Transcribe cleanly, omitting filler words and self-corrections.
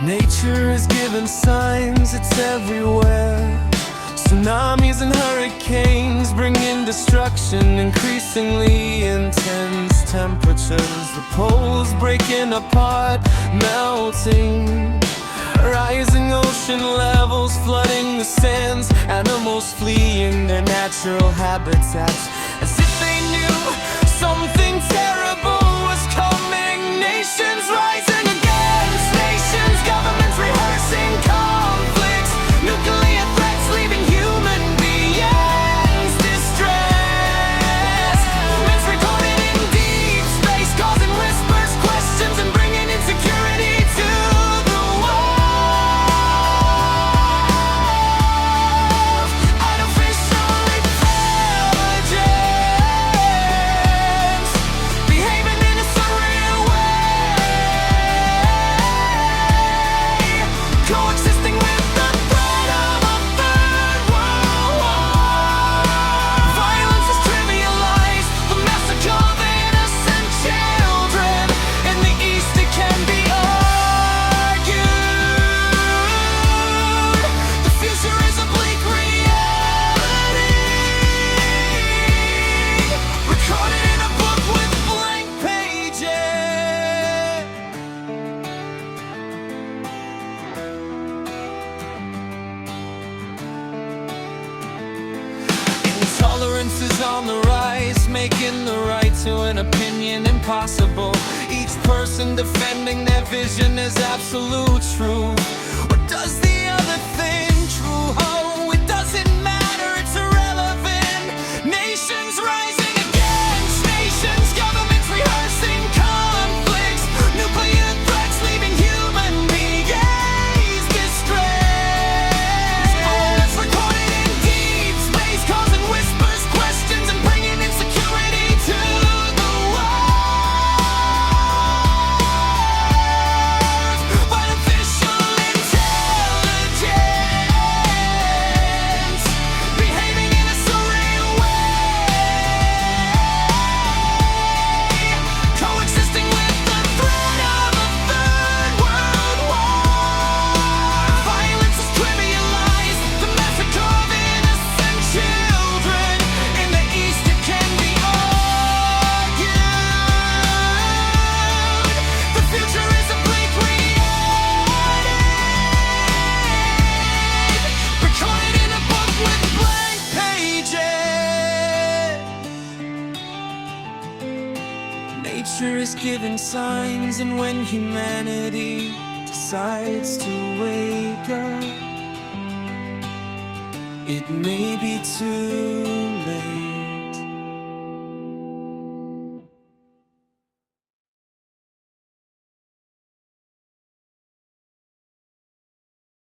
Nature is giving signs, it's everywhere. Tsunamis and hurricanes bringing destruction, increasingly intense temperatures. The poles breaking apart, melting. Rising ocean levels flooding the sands. Animals fleeing their natural habitats, as if they knew something terrible was coming. Nations rising against nations, governments rehearsing conflicts, nuclear threats leaving human beings distressed. Myths recorded in deep space, causing whispers, questions, and bringing insecurity to the world. Artificial intelligence behaving in a surreal way, coexisting with the threat of a third world war. Violence is trivialized, the massacre of innocent children. In the East it can be argued the future is a bleak reality, recorded in a book with blank pages. Intolerance is on the rise, making the right to an opinion impossible. Each person defending their vision is absolute truth. Or does the other thing true? Oh, it doesn't matter, it's irrelevant. Nations rising against nations, governments rehearsing conflicts, nuclear threats leaving human beings distressed. It's recorded in deep space, causing whispers, questions, and bringing insecurity to the world. Artificial intelligence behaving in a surreal way, coexisting with the threat of a third world war. Violence is trivialized, the massacre of innocent children. In the East it can be argued the future is a bleak reality, recorded in a book with blank pages. Nature is giving signs, and when humanity decides to wake up, it may be too late.